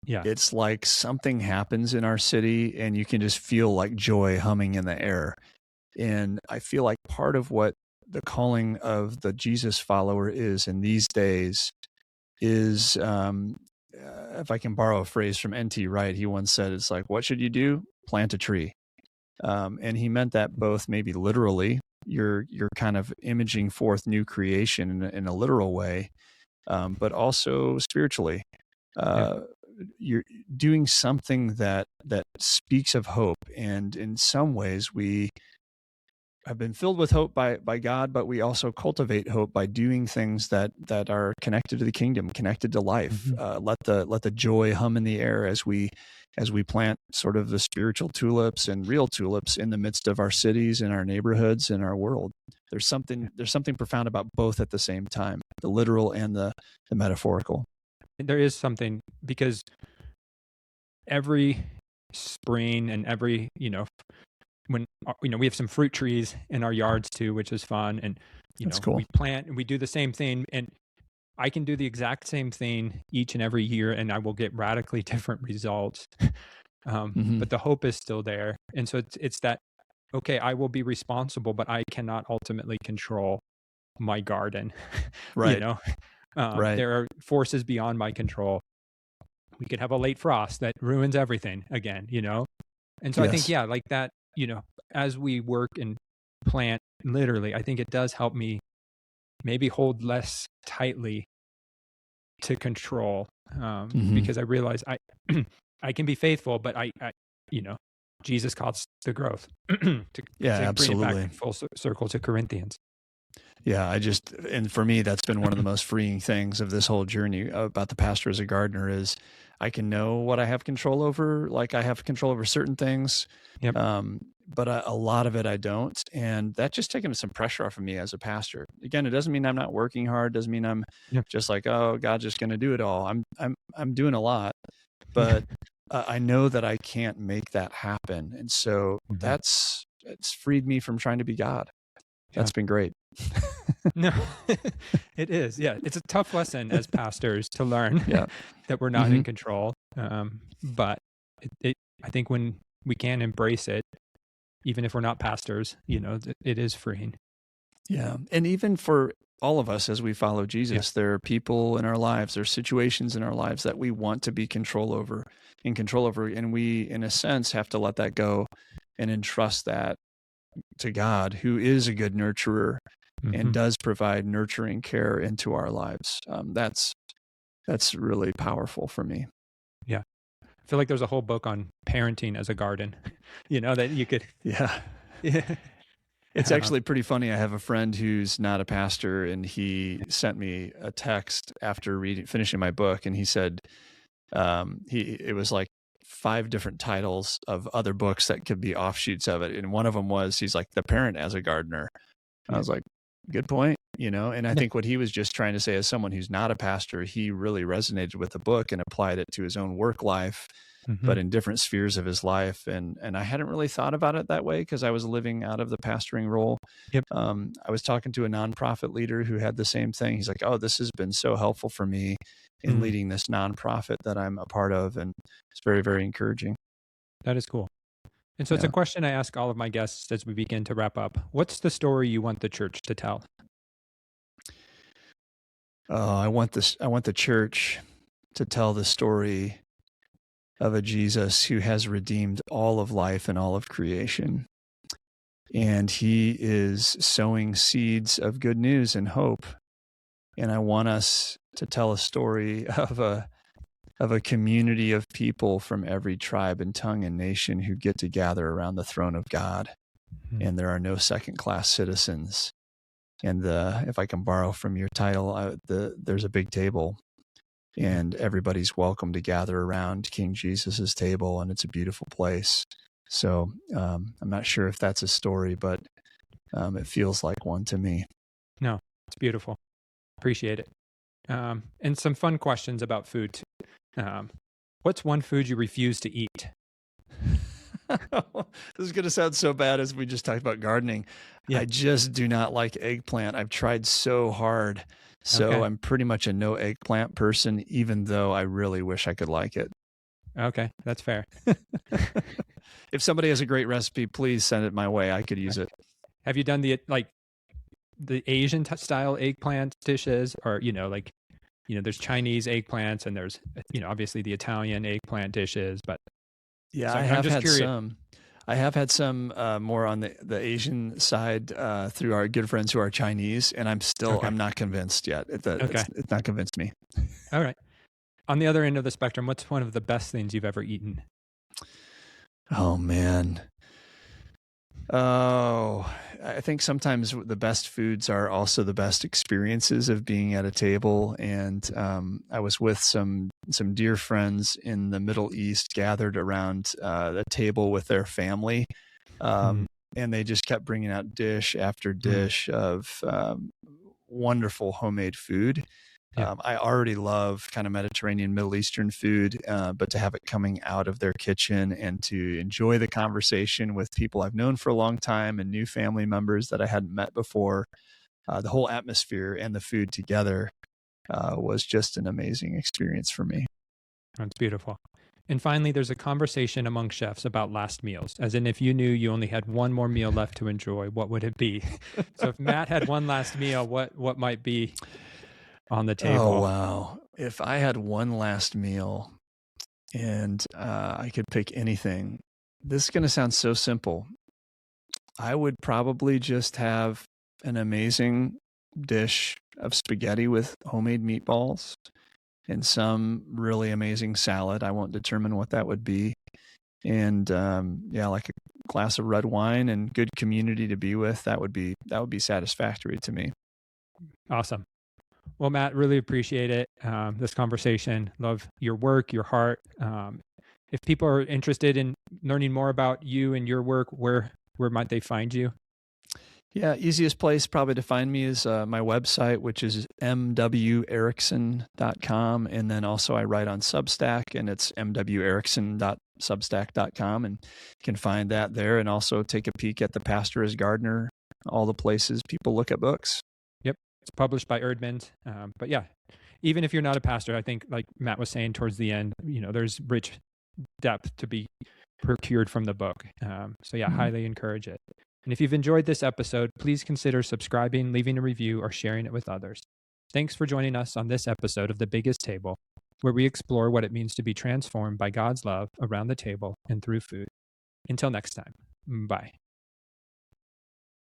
Yeah. It's like something happens in our city and you can just feel like joy humming in the air. And I feel like part of what the calling of the Jesus follower is in these days is, if I can borrow a phrase from N.T. Wright, he once said, it's like, what should you do? Plant a tree. And he meant that both maybe literally, you're kind of imaging forth new creation in a literal way, but also spiritually. Yeah. You're doing something that speaks of hope, and in some ways we have been filled with hope by God, but we also cultivate hope by doing things that are connected to the kingdom, connected to life. Let the joy hum in the air as we plant sort of the spiritual tulips and real tulips in the midst of our cities, in our neighborhoods, in our world. There's something profound about both at the same time, the literal and the metaphorical. There is something, because every spring and every, when, we have some fruit trees in our yards too, which is fun. And, That's cool. we plant and we do the same thing, and I can do the exact same thing each and every year and I will get radically different results. But the hope is still there. And so it's that, okay, I will be responsible, but I cannot ultimately control my garden. Right. Right. There are forces beyond my control. We could have a late frost that ruins everything again, And so I think, Yes. like that, as we work and plant, literally, I think it does help me maybe hold less tightly to control, because I realize I can be faithful, but I Jesus calls the growth to Yeah, bring it absolutely. back full circle to Corinthians. Yeah, and for me, that's been one of the most freeing things of this whole journey about the pastor as a gardener is I can know what I have control over. Like I have control over certain things, Yep. but a lot of it I don't. And that's just taken some pressure off of me as a pastor. Again, it doesn't mean I'm not working hard. Doesn't mean I'm just like, oh, God's just going to do it all. I'm doing a lot, but I know that I can't make that happen. And so it's freed me from trying to be God. That's been great. No, it is. Yeah. It's a tough lesson as pastors to learn that we're not in control. But I think when we can embrace it, even if we're not pastors, it is freeing. Yeah. And even for all of us as we follow Jesus, there are people in our lives, there are situations in our lives that we want to be in control over. And we, in a sense, have to let that go and entrust that to God, who is a good nurturer and does provide nurturing care into our lives. That's really powerful for me. Yeah. I feel like there's a whole book on parenting as a garden, that you could. Yeah. It's actually pretty funny. I have a friend who's not a pastor, and he sent me a text after finishing my book, and he said it was like 5 different titles of other books that could be offshoots of it, and one of them was he's like The Parent as a Gardener. I was like, good point, and I think what he was just trying to say as someone who's not a pastor, he really resonated with the book and applied it to his own work life, but in different spheres of his life. And I hadn't really thought about it that way because I was living out of the pastoring role. I was talking to a nonprofit leader who had the same thing. He's like, oh, this has been so helpful for me in leading this nonprofit that I'm a part of. And it's very, very encouraging. That is cool. And so it's a question I ask all of my guests as we begin to wrap up. What's the story you want the church to tell? I want the church to tell the story of a Jesus who has redeemed all of life and all of creation. And he is sowing seeds of good news and hope. And I want us to tell a story of a community of people from every tribe and tongue and nation who get to gather around the throne of God. And there are no second-class citizens. And if I can borrow from your title, there's a big table. And everybody's welcome to gather around King Jesus's table, and it's a beautiful place. So I'm not sure if that's a story, but it feels like one to me. No, it's beautiful. Appreciate it. And some fun questions about food. What's one food you refuse to eat? This is going to sound so bad as we just talked about gardening. Yeah. I just do not like eggplant. I've tried so hard. So Okay. I'm pretty much a no eggplant person, even though I really wish I could like it. Okay. That's fair. If somebody has a great recipe, please send it my way. I could use it. Have you done the Asian style eggplant dishes, or, there's Chinese eggplants and there's, obviously the Italian eggplant dishes, but Yeah, so I I'm have just had curious. some. I have had some more on the Asian side through our good friends who are Chinese, and Okay. I'm not convinced yet. Okay. It's not convinced me. All right. On the other end of the spectrum, what's one of the best things you've ever eaten? Oh man. Oh, I think sometimes the best foods are also the best experiences of being at a table. And I was with some dear friends in the Middle East gathered around the table with their family. And they just kept bringing out dish after dish of wonderful homemade food. Yeah. I already love kind of Mediterranean, Middle Eastern food, but to have it coming out of their kitchen and to enjoy the conversation with people I've known for a long time and new family members that I hadn't met before, the whole atmosphere and the food together was just an amazing experience for me. That's beautiful. And finally, there's a conversation among chefs about last meals, as in if you knew you only had one more meal left to enjoy, what would it be? So if Matt had one last meal, what might be on the table? Oh, wow. If I had one last meal and I could pick anything, this is going to sound so simple. I would probably just have an amazing dish of spaghetti with homemade meatballs and some really amazing salad. I won't determine what that would be. And like a glass of red wine and good community to be with. That would be satisfactory to me. Awesome. Well, Matt, really appreciate it. This conversation. Love your work, your heart. If people are interested in learning more about you and your work, where might they find you? Yeah, easiest place probably to find me is my website, which is mwerickson.com. And then also I write on Substack, and it's mwerickson.substack.com. And you can find that there, and also take a peek at The Pastor as Gardener, all the places people look at books. Yep. It's published by Erdmond. But yeah, even if you're not a pastor, I think like Matt was saying towards the end, there's rich depth to be procured from the book. So yeah, highly encourage it. And if you've enjoyed this episode, please consider subscribing, leaving a review, or sharing it with others. Thanks for joining us on this episode of The Biggest Table, where we explore what it means to be transformed by God's love around the table and through food. Until next time, bye.